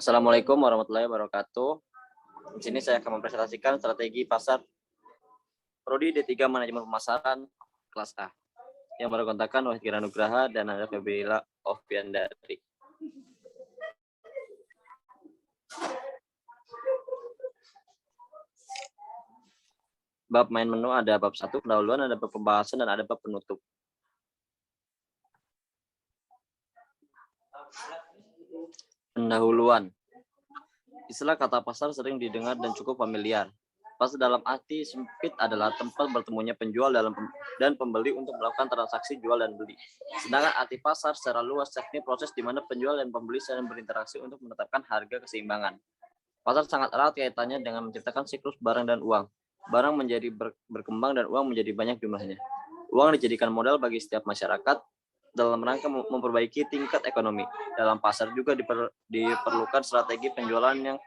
Assalamualaikum warahmatullahi wabarakatuh. Di sini saya akan mempresentasikan strategi pasar Prodi D3 Manajemen Pemasaran kelas A. Yang berkontakkan Wahid Kiranugraha dan Anda Febila Oviandari. Bab main menu ada bab 1 pendahuluan, ada bab pembahasan, dan ada bab penutup. Pendahuluan. Istilah kata pasar sering didengar dan cukup familiar. Pasar dalam arti sempit adalah tempat bertemunya penjual dan pembeli untuk melakukan transaksi jual dan beli. Sedangkan arti pasar secara luas yakni proses di mana penjual dan pembeli saling berinteraksi untuk menetapkan harga keseimbangan. Pasar sangat erat kaitannya dengan menciptakan siklus barang dan uang. Barang menjadi berkembang dan uang menjadi banyak jumlahnya. Uang dijadikan modal bagi setiap masyarakat dalam rangka memperbaiki tingkat ekonomi. Dalam pasar juga diperlukan strategi penjualan yang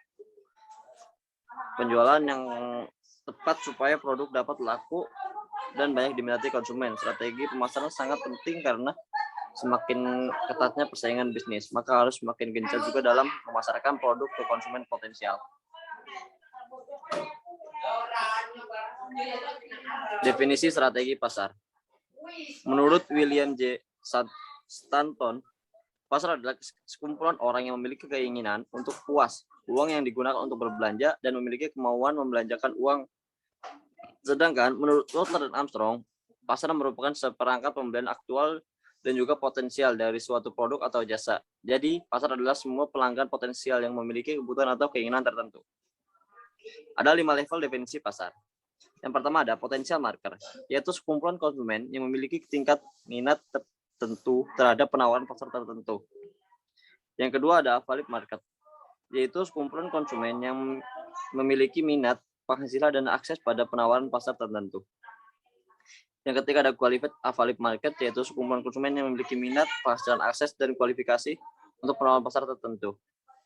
tepat supaya produk dapat laku dan banyak diminati konsumen. Strategi pemasaran sangat penting karena semakin ketatnya persaingan bisnis, maka harus semakin gencar juga dalam memasarkan produk ke konsumen potensial. Definisi strategi pasar. Menurut William J. Stanton, pasar adalah sekumpulan orang yang memiliki keinginan untuk puas, uang yang digunakan untuk berbelanja, dan memiliki kemauan membelanjakan uang. Sedangkan menurut Rutler dan Armstrong, pasar merupakan seperangkat pembelian aktual dan juga potensial dari suatu produk atau jasa. Jadi, pasar adalah semua pelanggan potensial yang memiliki kebutuhan atau keinginan tertentu. Ada 5 level definisi pasar. Yang pertama ada potensial market, yaitu sekumpulan konsumen yang memiliki tingkat minat tertentu terhadap penawaran pasar tertentu. Yang kedua ada valid market, yaitu sekumpulan konsumen yang memiliki minat, penghasilan, dan akses pada penawaran pasar tertentu. Yang ketiga ada qualified valid market, yaitu sekumpulan konsumen yang memiliki minat, penghasilan, akses, dan kualifikasi untuk penawaran pasar tertentu.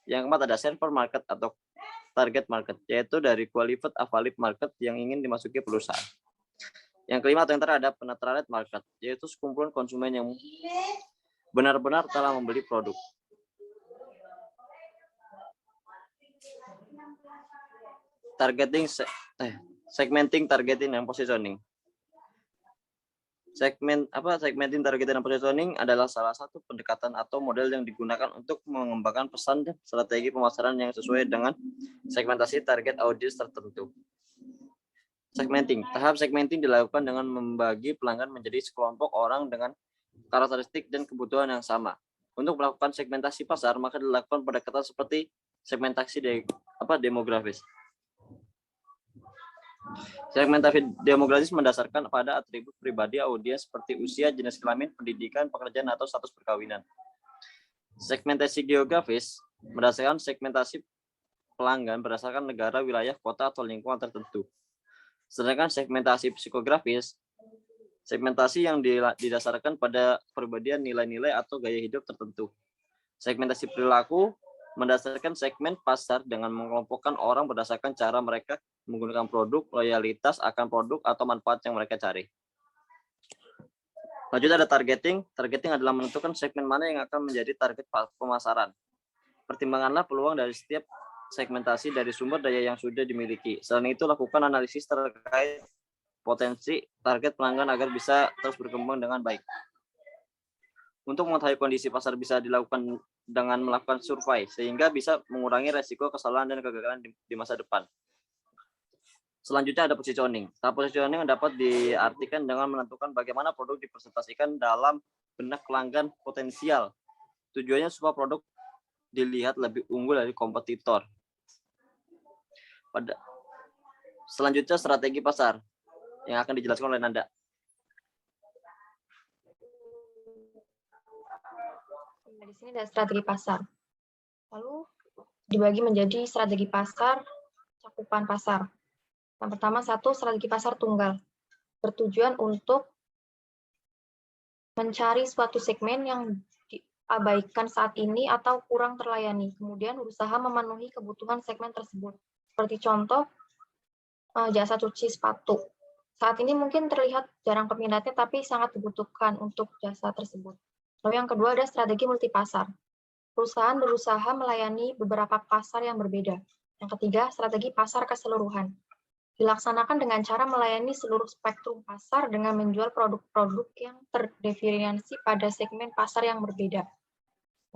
Yang keempat ada server market atau target market, yaitu dari qualified valid market yang ingin dimasuki perusahaan. Yang kelima atau yang terakhir ada penetrate market, yaitu sekumpulan konsumen yang benar-benar telah membeli produk. Segmenting, targeting, dan positioning. Segmenting, targeting, dan positioning adalah salah satu pendekatan atau model yang digunakan untuk mengembangkan pesan dan strategi pemasaran yang sesuai dengan segmentasi target audiens tertentu. Segmenting. Tahap segmenting dilakukan dengan membagi pelanggan menjadi sekelompok orang dengan karakteristik dan kebutuhan yang sama. Untuk melakukan segmentasi pasar, maka dilakukan pendekatan seperti segmentasi demografis. Segmentasi demografis mendasarkan pada atribut pribadi audiens seperti usia, jenis kelamin, pendidikan, pekerjaan, atau status perkawinan. Segmentasi geografis berdasarkan segmentasi pelanggan berdasarkan negara, wilayah, kota, atau lingkungan tertentu. Sedangkan segmentasi psikografis, segmentasi yang didasarkan pada perbedaan nilai-nilai atau gaya hidup tertentu. Segmentasi perilaku mendasarkan segmen pasar dengan mengelompokkan orang berdasarkan cara mereka menggunakan produk, loyalitas akan produk, atau manfaat yang mereka cari. Lanjut ada targeting. Targeting adalah menentukan segmen mana yang akan menjadi target pemasaran. Pertimbanganlah peluang dari setiap segmentasi dari sumber daya yang sudah dimiliki. Selain itu, lakukan analisis terkait potensi target pelanggan agar bisa terus berkembang dengan baik. Untuk mengetahui kondisi pasar bisa dilakukan dengan melakukan survei, sehingga bisa mengurangi resiko kesalahan dan kegagalan di masa depan. Selanjutnya ada positioning. Tahap positioning dapat diartikan dengan menentukan bagaimana produk dipresentasikan dalam benak pelanggan potensial. Tujuannya supaya produk dilihat lebih unggul dari kompetitor. Selanjutnya strategi pasar yang akan dijelaskan oleh Nanda. Di sini ada strategi pasar. Lalu dibagi menjadi strategi pasar, cakupan pasar. Yang pertama, strategi pasar tunggal. Bertujuan untuk mencari suatu segmen yang diabaikan saat ini atau kurang terlayani. Kemudian berusaha memenuhi kebutuhan segmen tersebut. Seperti contoh, jasa cuci sepatu. Saat ini mungkin terlihat jarang peminatnya, tapi sangat dibutuhkan untuk jasa tersebut. Lalu yang kedua ada strategi multipasar. Perusahaan berusaha melayani beberapa pasar yang berbeda. Yang ketiga, strategi pasar keseluruhan. Dilaksanakan dengan cara melayani seluruh spektrum pasar dengan menjual produk-produk yang terdefinisi pada segmen pasar yang berbeda.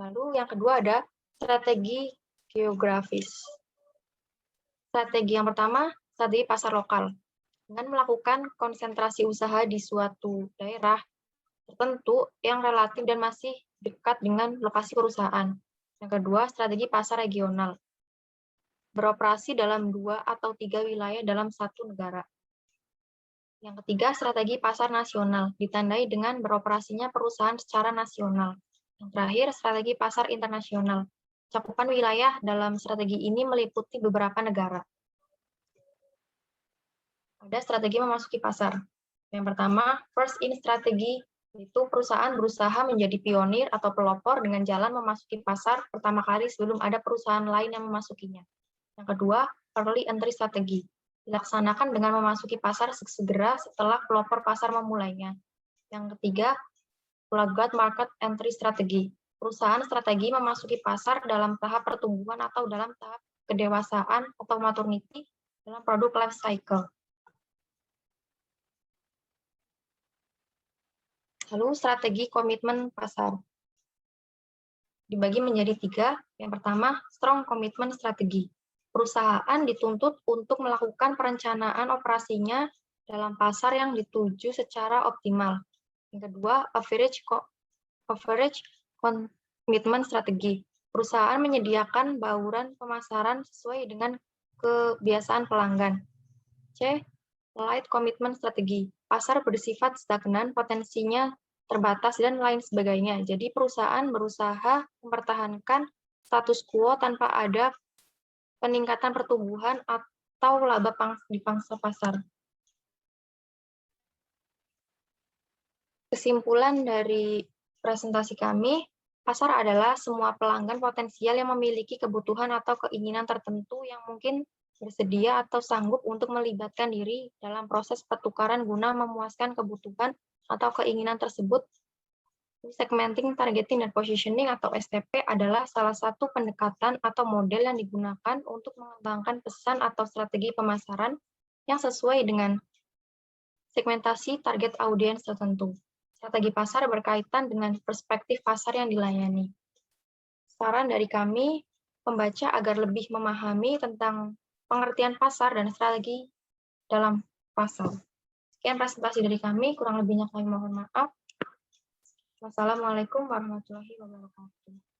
Lalu yang kedua ada strategi geografis. Strategi yang pertama, strategi pasar lokal. Dengan melakukan konsentrasi usaha di suatu daerah tertentu yang relatif dan masih dekat dengan lokasi perusahaan. Yang kedua, strategi pasar regional. Beroperasi dalam 2 atau 3 wilayah dalam satu negara. Yang ketiga, strategi pasar nasional, ditandai dengan beroperasinya perusahaan secara nasional. Yang terakhir, strategi pasar internasional. Cakupan wilayah dalam strategi ini meliputi beberapa negara. Ada strategi memasuki pasar. Yang pertama, first in strategi, yaitu perusahaan berusaha menjadi pionir atau pelopor dengan jalan memasuki pasar pertama kali sebelum ada perusahaan lain yang memasukinya. Yang kedua, early entry strategi. Dilaksanakan dengan memasuki pasar segera setelah pelopor pasar memulainya. Yang ketiga, laggard market entry strategi. Perusahaan strategi memasuki pasar dalam tahap pertumbuhan atau dalam tahap kedewasaan atau maturity dalam produk life cycle. Lalu strategi komitmen pasar. Dibagi menjadi 3. Yang pertama, strong commitment strategi. Perusahaan dituntut untuk melakukan perencanaan operasinya dalam pasar yang dituju secara optimal. Yang kedua, average commitment strategi. Perusahaan menyediakan bauran pemasaran sesuai dengan kebiasaan pelanggan. C. Light commitment strategi. Pasar bersifat stagnan, potensinya terbatas, dan lain sebagainya. Jadi perusahaan berusaha mempertahankan status quo tanpa ada peningkatan pertumbuhan atau laba di pangsa pasar. Kesimpulan dari presentasi kami, pasar adalah semua pelanggan potensial yang memiliki kebutuhan atau keinginan tertentu yang mungkin bersedia atau sanggup untuk melibatkan diri dalam proses pertukaran guna memuaskan kebutuhan atau keinginan tersebut. Segmenting, targeting, dan positioning atau STP adalah salah satu pendekatan atau model yang digunakan untuk mengembangkan pesan atau strategi pemasaran yang sesuai dengan segmentasi target audiens tertentu. Strategi pasar berkaitan dengan perspektif pasar yang dilayani. Saran dari kami, pembaca agar lebih memahami tentang pengertian pasar dan strategi dalam pasar. Sekian presentasi dari kami, kurang lebihnya kami mohon maaf. Wassalamualaikum warahmatullahi wabarakatuh.